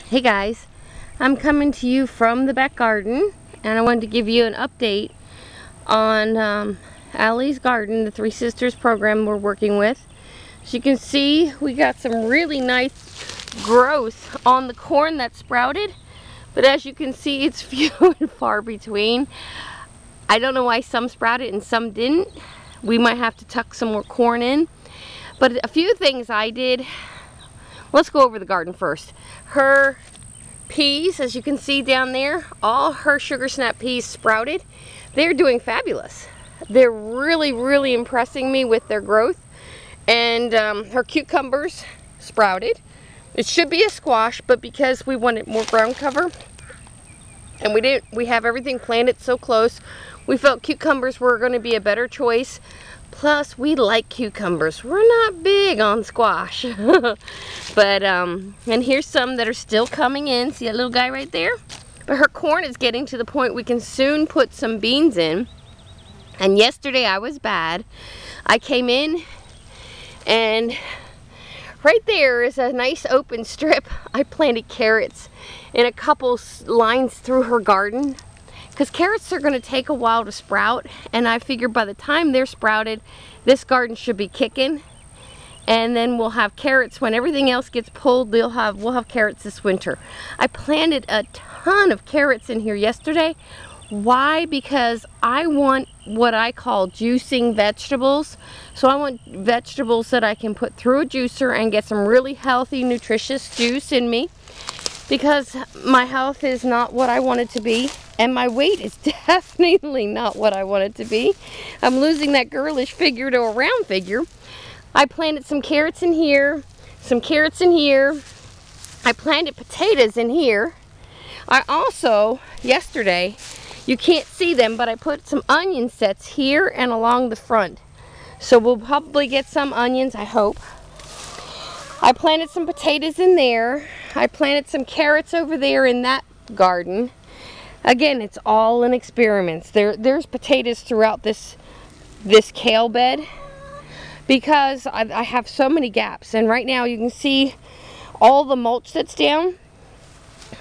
Hey guys, I'm coming to you from the back garden, and I wanted to give you an update on Allie's garden, the Three Sisters program we're working with. As you can see, we got some really nice growth on the corn that sprouted, but as you can see, it's few and far between. I don't know why some sprouted and some didn't. We might have to tuck some more corn in, but a few things I did. Let's go over the garden first. Her peas, as you can see down there, all her sugar snap peas sprouted. They're doing fabulous. They're really impressing me with their growth. And her cucumbers sprouted. It should be a squash, but because we wanted more ground cover and we have everything planted so close, we felt cucumbers were going to be a better choice. Plus, we like cucumbers. We're not big on squash. But, and here's some that are still coming in. See that little guy right there? But her corn is getting to the point we can soon put some beans in. And yesterday I was bad. I came in and right there is a nice open strip. I planted carrots in a couple lines through her garden, because carrots are going to take a while to sprout, and I figure by the time they're sprouted, this garden should be kicking, and then we'll have carrots when everything else gets pulled. We'll have carrots this winter. I planted a ton of carrots in here yesterday. Why? Because I want what I call juicing vegetables. So I want vegetables that I can put through a juicer and get some really healthy, nutritious juice in me, because my health is not what I want it to be, and my weight is definitely not what I want it to be. I'm losing that girlish figure to a round figure. I planted some carrots in here, some carrots in here. I planted potatoes in here. I also, yesterday, you can't see them, but I put some onion sets here and along the front. So we'll probably get some onions, I hope. I planted some potatoes in there. I planted some carrots over there in that garden. Again, it's all in experiments. There's potatoes throughout this kale bed, because I have so many gaps. And right now you can see all the mulch that's down.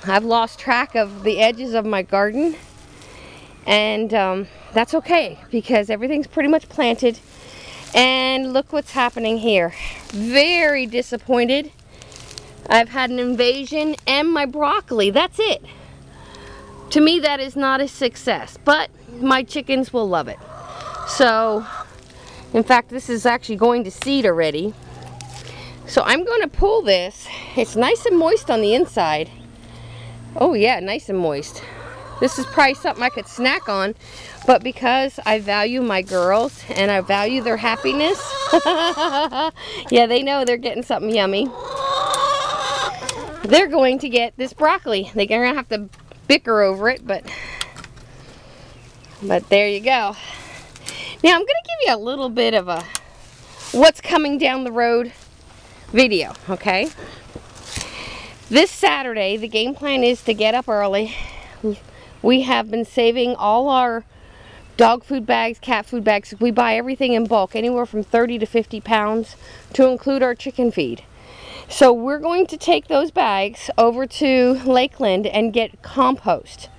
I've lost track of the edges of my garden. And that's okay, because everything's pretty much planted. And look what's happening here. Very disappointed. I've had an invasion and my broccoli. That's it. To me, that is not a success, but my chickens will love it. So, in fact, this is actually going to seed already. So I'm going to pull this. It's nice and moist on the inside. Oh yeah, nice and moist. This is probably something I could snack on, but because I value my girls and I value their happiness, yeah, they know they're getting something yummy. They're going to get this broccoli. They're going to have to bicker over it, but there you go. Now I'm going to give you a little bit of a what's coming down the road video, okay? This Saturday, the game plan is to get up early. We have been saving all our dog food bags, cat food bags. We buy everything in bulk, anywhere from 30 to 50 pounds, to include our chicken feed. So we're going to take those bags over to Lakeland and get compost.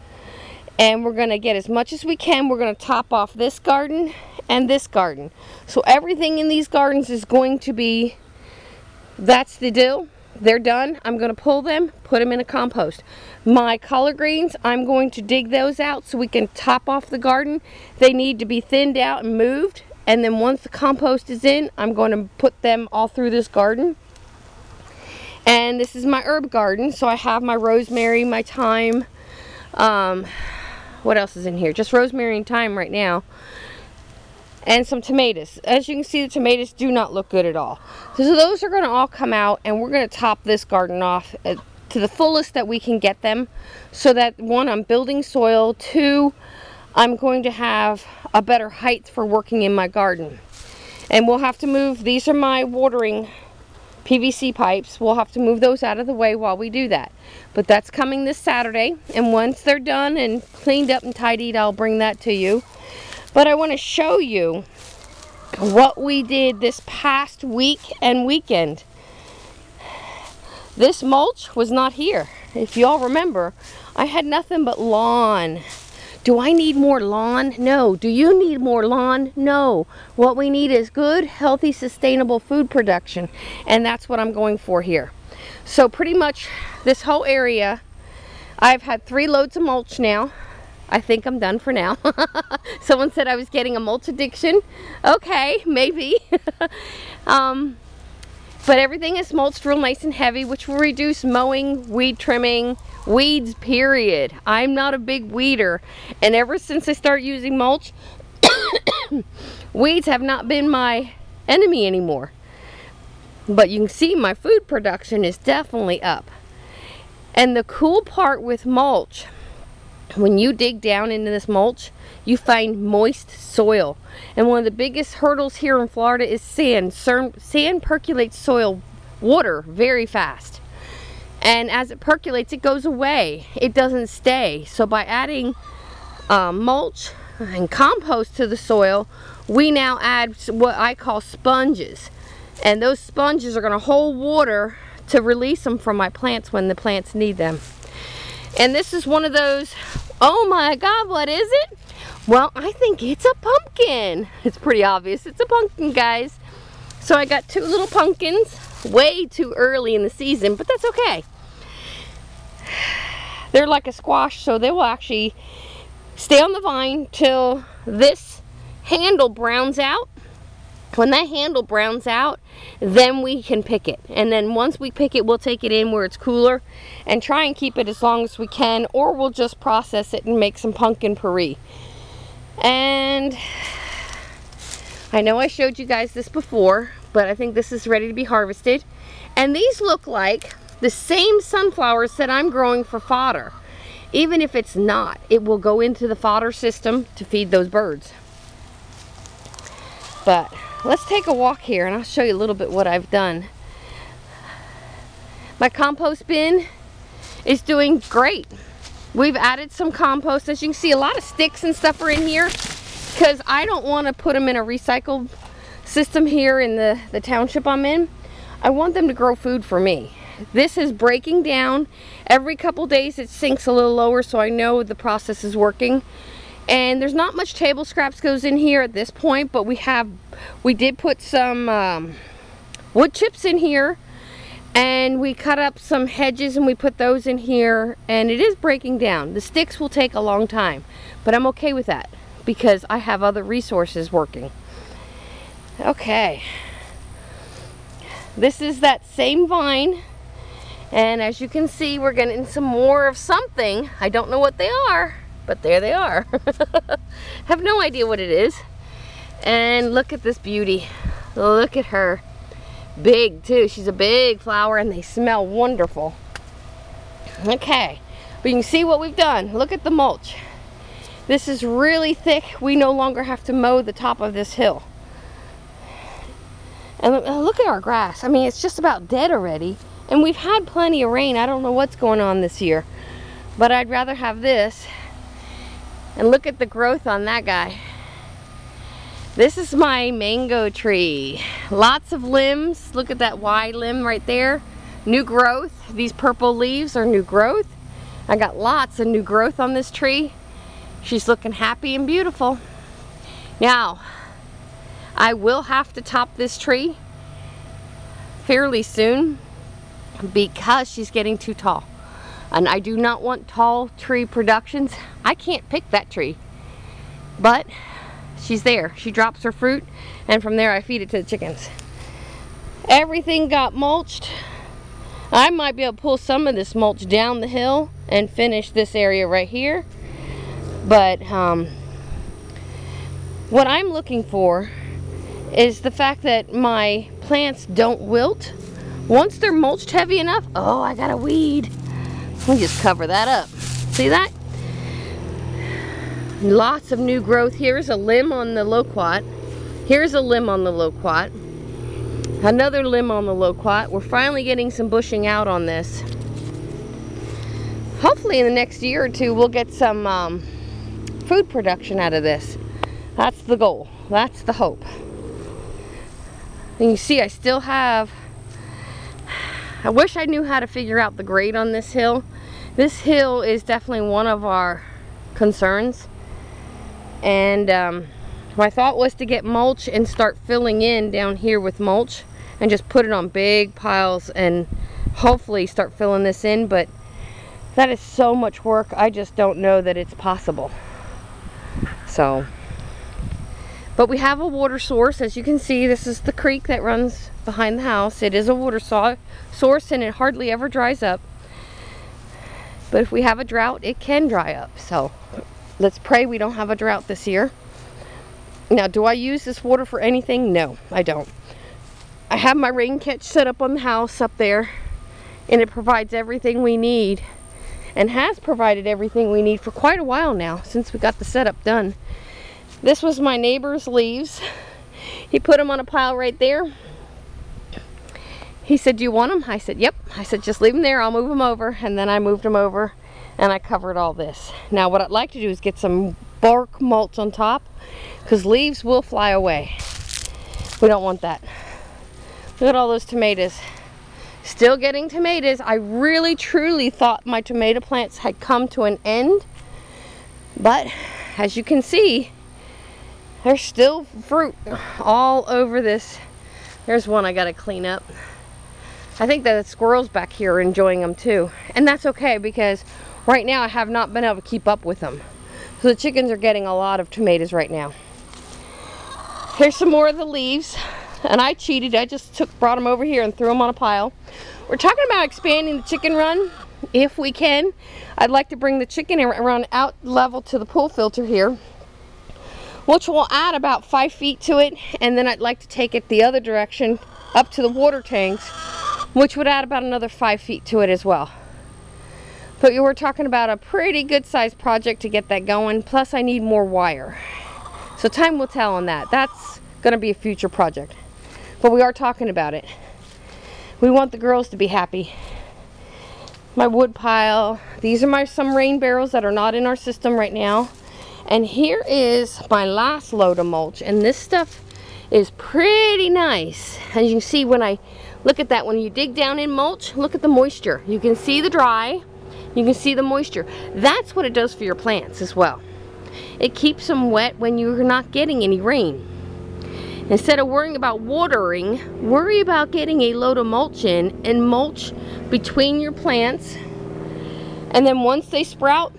And we're going to get as much as we can. We're going to top off this garden and this garden. So everything in these gardens is going to be, that's the deal. They're done. I'm going to pull them, put them in a compost. My collard greens, I'm going to dig those out so we can top off the garden. They need to be thinned out and moved. And then once the compost is in, I'm going to put them all through this garden. And this is my herb garden. So I have my rosemary, my thyme. What else is in here? Just rosemary and thyme right now. And some tomatoes. As you can see, the tomatoes do not look good at all. So those are going to all come out, and we're going to top this garden off to the fullest that we can get them, so that one, I'm building soil, two, I'm going to have a better height for working in my garden. And we'll have to move, these are my watering PVC pipes. We'll have to move those out of the way while we do that. But that's coming this Saturday, and once they're done and cleaned up and tidied, I'll bring that to you. But I want to show you what we did this past week and weekend. This mulch was not here. if y'all remember, I had nothing but lawn. Do I need more lawn? No. Do you need more lawn? No. What we need is good, healthy, sustainable food production. And that's what I'm going for here. So pretty much this whole area, I've had 3 loads of mulch now. I think I'm done for now. Someone said I was getting a mulch addiction. Okay, maybe. But everything is mulched real nice and heavy, which will reduce mowing, weed trimming, weeds, period. I'm not a big weeder. And ever since I started using mulch, weeds have not been my enemy anymore. But you can see my food production is definitely up. And the cool part with mulch, when you dig down into this mulch, you find moist soil. And one of the biggest hurdles here in Florida is sand. Sand percolates soil water very fast. And as it percolates, it goes away. It doesn't stay. So by adding mulch and compost to the soil, we now add what I call sponges. And those sponges are going to hold water to release them from my plants when the plants need them. And this is one of those, oh my God, what is it? Well, I think it's a pumpkin. It's pretty obvious. It's a pumpkin, guys. So I got 2 little pumpkins, way too early in the season, but that's okay. They're like a squash, so they will actually stay on the vine till this handle browns out. When that handle browns out, then we can pick it. And then once we pick it, we'll take it in where it's cooler and try and keep it as long as we can, or we'll just process it and make some pumpkin puree. And I know I showed you guys this before, but I think this is ready to be harvested. And these look like the same sunflowers that I'm growing for fodder. Even if it's not, it will go into the fodder system to feed those birds. But let's take a walk here and I'll show you a little bit what I've done. My compost bin is doing great. We've added some compost. As you can see, a lot of sticks and stuff are in here because I don't want to put them in a recycled system here in the township I'm in. I want them to grow food for me. This is breaking down. Every couple days it sinks a little lower, so I know the process is working. And there's not much table scraps goes in here at this point, but we did put some wood chips in here, and we cut up some hedges and we put those in here, and it is breaking down. The sticks will take a long time, but I'm okay with that because I have other resources working. Okay, this is that same vine, and as you can see, we're getting some more of something. I don't know what they are, but there they are. Have no idea what it is. And look at this beauty. Look at her. Big too. She's a big flower and they smell wonderful. Okay, but you can see what we've done. Look at the mulch. This is really thick. We no longer have to mow the top of this hill. And look at our grass. I mean, it's just about dead already. And we've had plenty of rain. I don't know what's going on this year, but I'd rather have this. And look at the growth on that guy. This is my mango tree. Lots of limbs. Look at that wide limb right there. New growth. These purple leaves are new growth. I got lots of new growth on this tree. She's looking happy and beautiful. Now, I will have to top this tree fairly soon because she's getting too tall. And I do not want tall tree productions. I can't pick that tree, but she's there. She drops her fruit, and from there I feed it to the chickens. Everything got mulched. I might be able to pull some of this mulch down the hill and finish this area right here. But what I'm looking for is the fact that my plants don't wilt. Once they're mulched heavy enough, oh, I got a weed. Let me just cover that up. See that? Lots of new growth. Here's a limb on the loquat. Here's a limb on the loquat. Another limb on the loquat. We're finally getting some bushing out on this. Hopefully in the next year or two we'll get some food production out of this. That's the goal. That's the hope. And you see I still have, I wish I knew how to figure out the grade on this hill, This hill is definitely one of our concerns, and my thought was to get mulch and start filling in down here with mulch and just put it on big piles and hopefully start filling this in, but that is so much work. I just don't know that it's possible. So, but we have a water source. As you can see, this is the creek that runs behind the house. It is a water source, and it hardly ever dries up. But if we have a drought, it can dry up. So let's pray we don't have a drought this year. Now, do I use this water for anything? No, I don't. I have my rain catch set up on the house up there, and it provides everything we need, and has provided everything we need for quite a while now, since we got the setup done. This was my neighbor's leaves. He put them on a pile right there. He said, "Do you want them?" I said, "Yep." I said, "Just leave them there, I'll move them over." And then I moved them over and I covered all this. Now what I'd like to do is get some bark mulch on top, because leaves will fly away. We don't want that. Look at all those tomatoes. Still getting tomatoes. I really truly thought my tomato plants had come to an end, but as you can see, there's still fruit all over this. There's one I gotta clean up. I think that the squirrels back here are enjoying them too. And that's okay, because right now I have not been able to keep up with them. So the chickens are getting a lot of tomatoes right now. Here's some more of the leaves. And I cheated. I just brought them over here and threw them on a pile. We're talking about expanding the chicken run if we can. I'd like to bring the chicken run out level to the pool filter here, which will add about 5 feet to it. And then I'd like to take it the other direction up to the water tanks, which would add about another 5 feet to it as well. But we're talking about a pretty good sized project to get that going. Plus I need more wire. So time will tell on that. That's going to be a future project. But we are talking about it. We want the girls to be happy. My wood pile. These are some rain barrels that are not in our system right now. And here is my last load of mulch. And this stuff is pretty nice. As you can see, when I look at that, when you dig down in mulch, look at the moisture. You can see the dry. You can see the moisture. That's what it does for your plants as well. It keeps them wet when you're not getting any rain. Instead of worrying about watering, worry about getting a load of mulch in and mulch between your plants. And then once they sprout,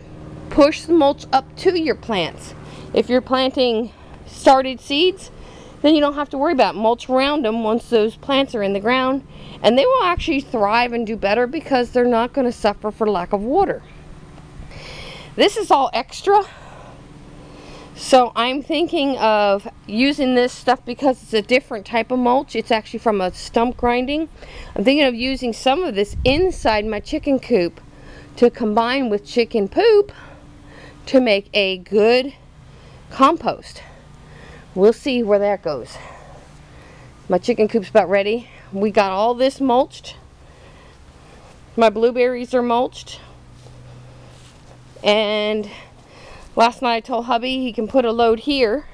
push the mulch up to your plants. If you're planting started seeds, then you don't have to worry about mulch around them once those plants are in the ground. And they will actually thrive and do better because they're not going to suffer for lack of water. This is all extra. So I'm thinking of using this stuff because it's a different type of mulch. It's actually from a stump grinding. I'm thinking of using some of this inside my chicken coop to combine with chicken poop to make a good compost. We'll see where that goes. My chicken coop's about ready. We got all this mulched. My blueberries are mulched. And last night I told hubby he can put a load here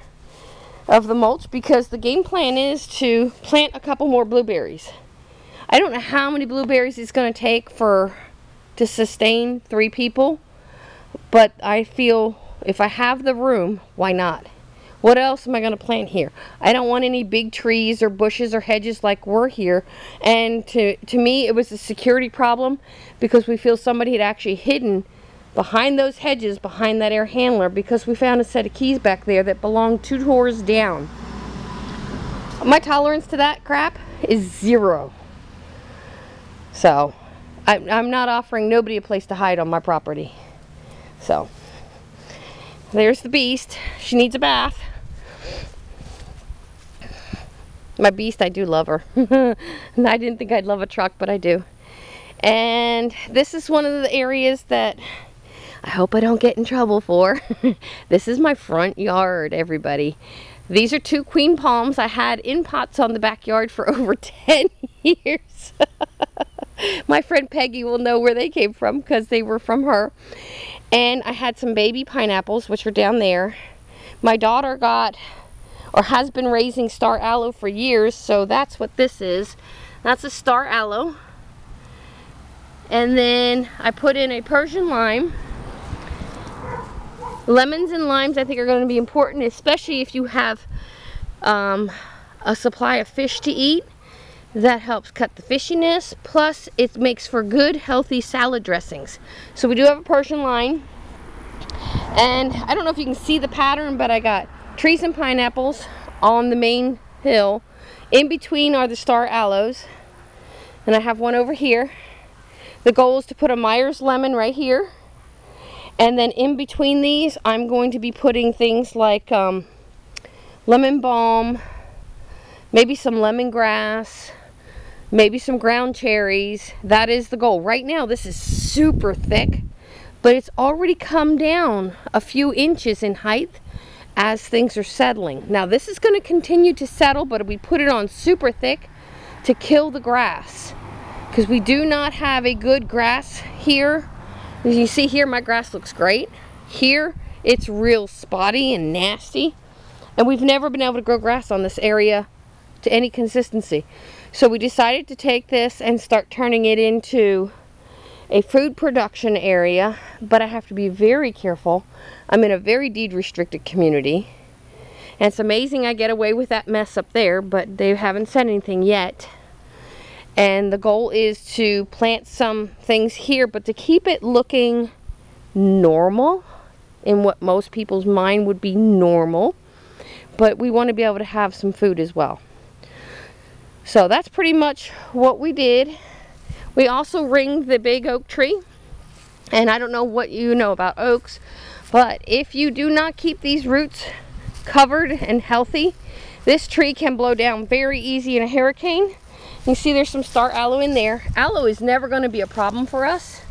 of the mulch because the game plan is to plant a couple more blueberries. I don't know how many blueberries it's going to take to sustain 3 people, but I feel if I have the room, why not? What else am I going to plant here? I don't want any big trees or bushes or hedges like we're here. And to me, it was a security problem because we feel somebody had actually hidden behind those hedges, behind that air handler, because we found a set of keys back there that belonged 2 doors down. My tolerance to that crap is 0. So, I'm not offering nobody a place to hide on my property. So, there's the beast. She needs a bath. My beast, I do love her. And I didn't think I'd love a truck, but I do. And this is one of the areas that I hope I don't get in trouble for. This is my front yard, everybody. These are 2 queen palms I had in pots on the backyard for over 10 years. My friend Peggy will know where they came from because they were from her. And I had some baby pineapples, which are down there. My daughter got, or has been raising star aloe for years, so that's what this is. That's a star aloe. And then I put in a Persian lime. Lemons and limes I think are going to be important, especially if you have a supply of fish to eat. That helps cut the fishiness, plus it makes for good healthy salad dressings. So we do have a Persian lime, and I don't know if you can see the pattern, but I got trees and pineapples on the main hill. In between are the star aloes, and I have one over here. The goal is to put a Myers lemon right here, and then in between these I'm going to be putting things like lemon balm, maybe some lemongrass, maybe some ground cherries. That is the goal. Right now this is super thick, but it's already come down a few inches in height as things are settling. Now this is going to continue to settle, but we put it on super thick to kill the grass, because we do not have a good grass here. As you see here, my grass looks great. Here it's real spotty and nasty, and we've never been able to grow grass on this area to any consistency. So we decided to take this and start turning it into a food production area, but I have to be very careful. I'm in a very deed restricted community, and it's amazing I get away with that mess up there, but they haven't said anything yet. And the goal is to plant some things here, but to keep it looking normal, in what most people's mind would be normal, but we want to be able to have some food as well. So that's pretty much what we did. We also ringed the big oak tree, and I don't know what you know about oaks, but if you do not keep these roots covered and healthy, this tree can blow down very easy in a hurricane. You see there's some star aloe in there. Aloe is never going to be a problem for us.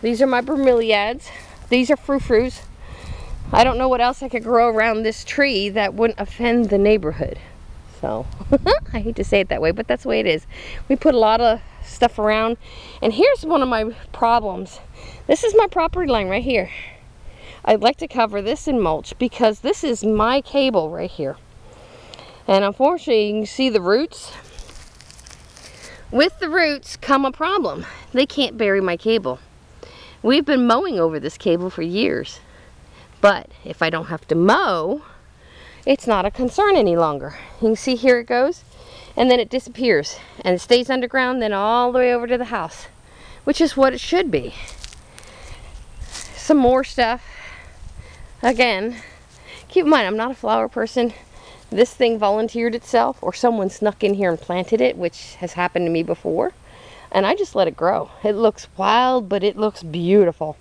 These are my bromeliads. These are frou-frous. I don't know what else I could grow around this tree that wouldn't offend the neighborhood. So, I hate to say it that way, but that's the way it is. We put a lot of stuff around. And here's one of my problems. This is my property line right here. I'd like to cover this in mulch because this is my cable right here. And unfortunately, you can see the roots. With the roots come a problem. They can't bury my cable. We've been mowing over this cable for years. But if I don't have to mow, it's not a concern any longer. You can see here it goes, and then it disappears, and it stays underground, then all the way over to the house, which is what it should be. Some more stuff. Again, keep in mind, I'm not a flower person. This thing volunteered itself, or someone snuck in here and planted it, which has happened to me before, and I just let it grow. It looks wild, but it looks beautiful.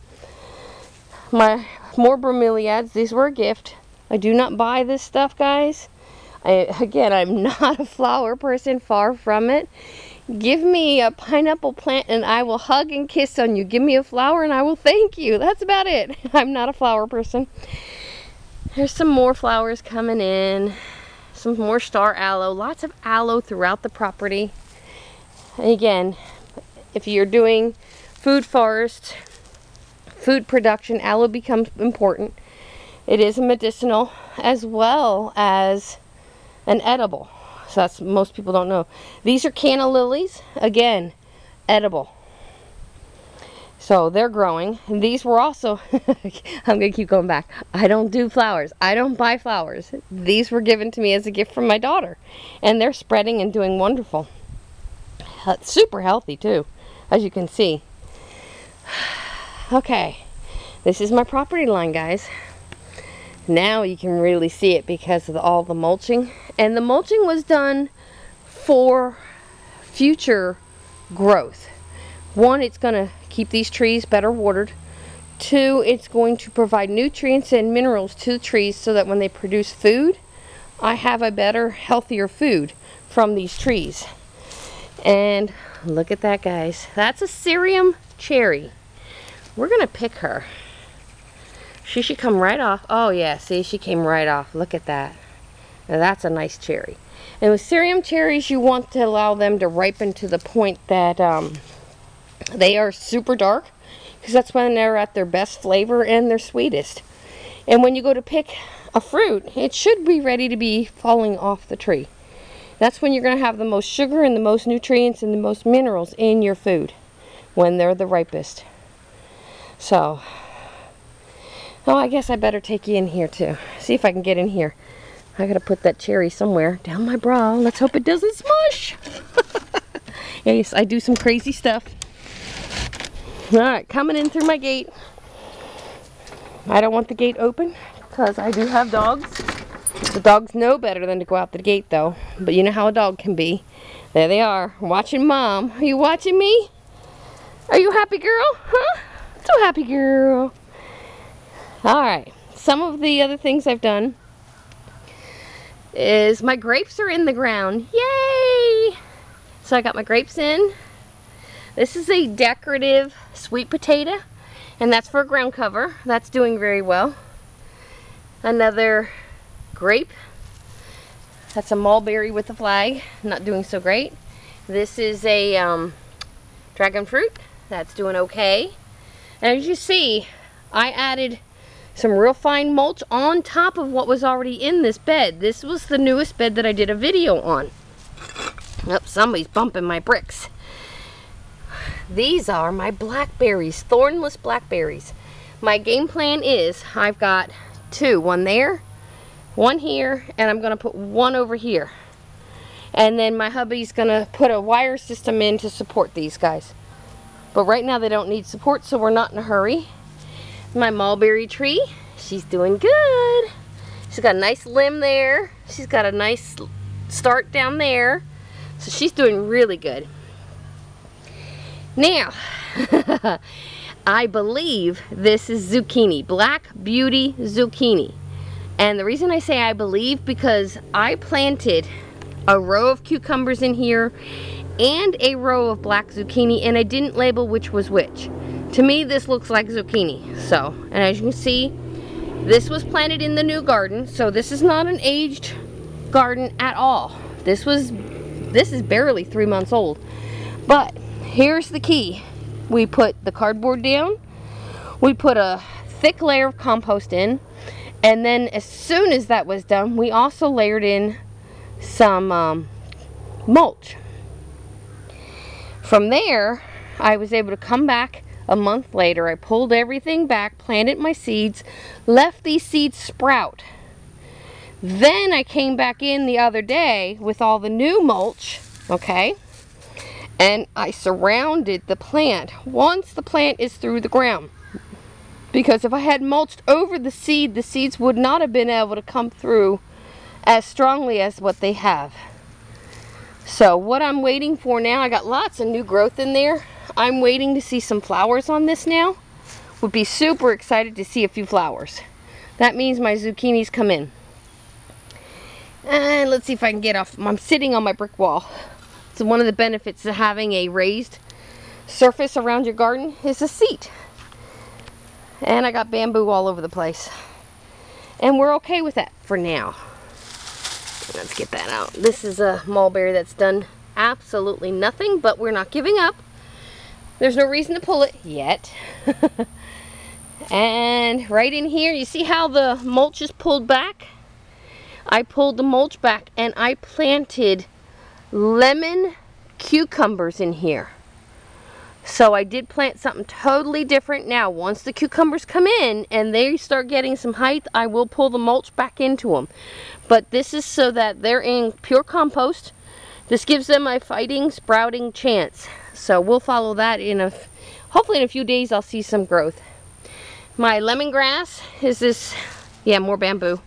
My more bromeliads, these were a gift. I do not buy this stuff, guys. Again, I'm not a flower person, far from it. Give me a pineapple plant and I will hug and kiss on you. Give me a flower and I will thank you. That's about it. I'm not a flower person. There's some more flowers coming in. Some more star aloe. Lots of aloe throughout the property. And again, if you're doing food forest, food production, aloe becomes important. It is a medicinal as well as an edible. So that's, most people don't know. These are canna lilies. Again, edible. So they're growing. And these were also, I'm going to keep going back. I don't do flowers. I don't buy flowers. These were given to me as a gift from my daughter. And they're spreading and doing wonderful. Super healthy too, as you can see. Okay. This is my property line, guys. Now you can really see it because of all the mulching. And the mulching was done for future growth. One, it's going to keep these trees better watered. Two, it's going to provide nutrients and minerals to the trees so that when they produce food, I have a better, healthier food from these trees. And look at that, guys. That's a cerium cherry. We're going to pick her. She should come right off. Oh yeah, see, she came right off. Look at that. Now that's a nice cherry. And with cerium cherries, you want to allow them to ripen to the point that they are super dark, because that's when they're at their best flavor and their sweetest. And when you go to pick a fruit, it should be ready to be falling off the tree. That's when you're going to have the most sugar and the most nutrients and the most minerals in your food. when they're the ripest. So, oh, I guess I better take you in here too. See if I can get in here. I gotta put that cherry somewhere down my bra. Let's hope it doesn't smush. Yes, I do some crazy stuff. Alright, coming in through my gate. I don't want the gate open because I do have dogs. The dogs know better than to go out the gate though. But you know how a dog can be. There they are, watching Mom. Are you watching me? Are you a happy girl? Huh? So happy girl. Alright, some of the other things I've done is my grapes are in the ground. Yay! So I got my grapes in. This is a decorative sweet potato, and that's for a ground cover. That's doing very well. Another grape. That's a mulberry with a flag. Not doing so great. This is a dragon fruit. That's doing okay. And as you see, I added some real fine mulch on top of what was already in this bed. This was the newest bed that I did a video on. Oh, somebody's bumping my bricks. These are my blackberries, thornless blackberries. My game plan is I've got two, one there, one here, and I'm gonna put one over here. And then my hubby's gonna put a wire system in to support these guys. But right now they don't need support, so we're not in a hurry. My mulberry tree, she's doing good. She's got a nice limb there. She's got a nice start down there. So she's doing really good. Now, I believe this is zucchini, Black Beauty zucchini. And the reason I say I believe, because I planted a row of cucumbers in here and a row of black zucchini, and I didn't label which was which. To me, this looks like zucchini. So, and as you can see, this was planted in the new garden, so this is not an aged garden at all. This is barely 3 months old. But here's the key. We put the cardboard down, we put a thick layer of compost in, and then as soon as that was done, we also layered in some mulch. From there, I was able to come back a month later. I pulled everything back, planted my seeds, left these seeds sprout. Then I came back in the other day with all the new mulch, okay? And I surrounded the plant once the plant is through the ground. Because if I had mulched over the seeds would not have been able to come through as strongly as what they have. So what I'm waiting for now, I got lots of new growth in there. I'm waiting to see some flowers on this now. Would be super excited to see a few flowers. That means my zucchinis come in. And let's see if I can get off. I'm sitting on my brick wall. So one of the benefits of having a raised surface around your garden is a seat. And I got bamboo all over the place. And we're okay with that for now. Let's get that out. This is a mulberry that's done absolutely nothing, but we're not giving up. There's no reason to pull it yet. And right in here, you see how the mulch is pulled back? I pulled the mulch back and I planted lemon cucumbers in here. So I did plant something totally different. Now, once the cucumbers come in and they start getting some height, I will pull the mulch back into them. But this is so that they're in pure compost. This gives them a fighting, sprouting chance. So we'll follow that hopefully in a few days I'll see some growth. My lemongrass is this, yeah, more bamboo.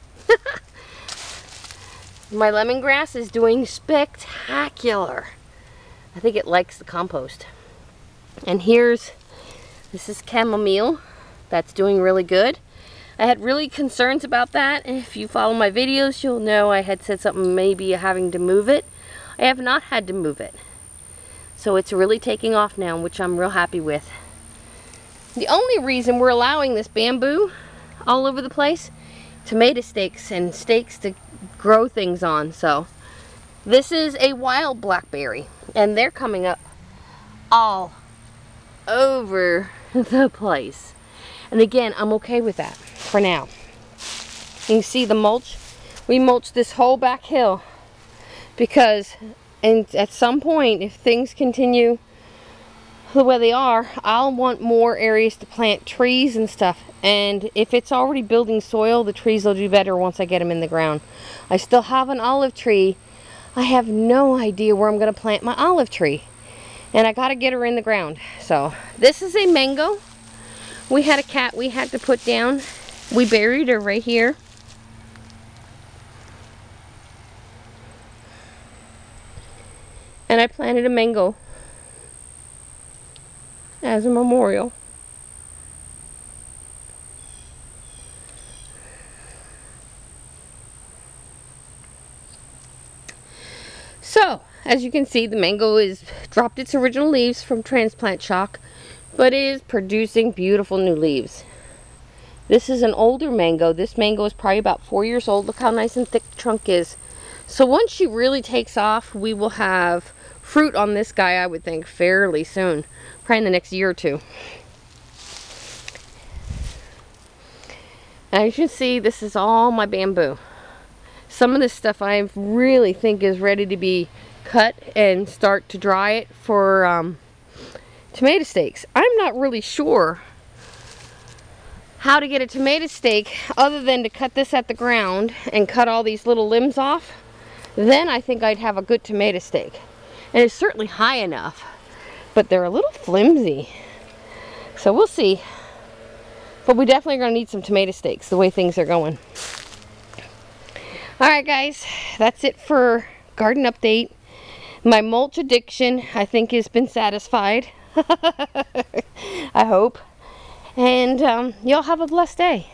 My lemongrass is doing spectacular. I think it likes the compost. And this is chamomile. That's doing really good. I had really concerns about that. If you follow my videos, you'll know I had said something maybe having to move it. I have not had to move it. So it's really taking off now, which I'm real happy with. The only reason we're allowing this bamboo all over the place, tomato stakes and stakes to grow things on. So this is a wild blackberry and they're coming up all over the place. And again, I'm okay with that for now. You can see the mulch. We mulched this whole back hill because at some point, if things continue the way they are, I'll want more areas to plant trees and stuff. And if it's already building soil, the trees will do better once I get them in the ground. I still have an olive tree. I have no idea where I'm going to plant my olive tree. And I got to get her in the ground. So this is a mango. We had a cat we had to put down. We buried her right here. And I planted a mango as a memorial. So, as you can see, the mango is dropped its original leaves from transplant shock, but is producing beautiful new leaves. This is an older mango. This mango is probably about 4 years old. Look how nice and thick the trunk is. So once she really takes off, we will have fruit on this guy, I would think, fairly soon. Probably in the next year or two. As you can see, this is all my bamboo. Some of this stuff I really think is ready to be cut and start to dry it for tomato stakes. I'm not really sure how to get a tomato stake other than to cut this at the ground and cut all these little limbs off. Then I think I'd have a good tomato stake. And it's certainly high enough, but they're a little flimsy. So we'll see. But we definitely are going to need some tomato stakes the way things are going. Alright guys, that's it for garden update. My mulch addiction, I think, has been satisfied. I hope. And y'all have a blessed day.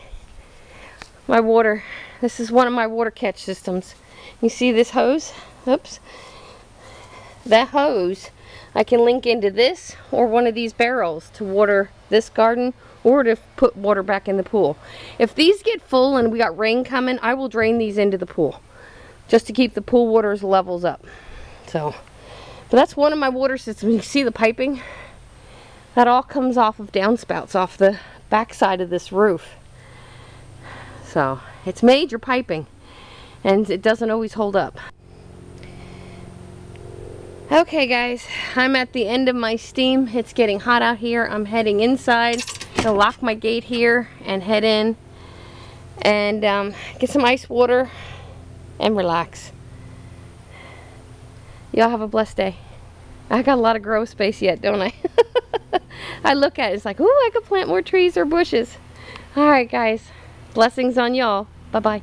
My water, this is one of my water catch systems. You see this hose? Oops. That hose, I can link into this or one of these barrels to water this garden or to put water back in the pool. If these get full and we got rain coming, I will drain these into the pool just to keep the pool water's levels up. So, but that's one of my water systems. You see the piping? That all comes off of downspouts off the back side of this roof. So, it's major piping and it doesn't always hold up. Okay guys, I'm at the end of my steam. It's getting hot out here. I'm heading inside to lock my gate here and head in and get some ice water and relax. Y'all have a blessed day. I got a lot of grow space yet, don't I? I look at it, it's like, ooh, I could plant more trees or bushes. Alright guys, blessings on y'all. Bye-bye.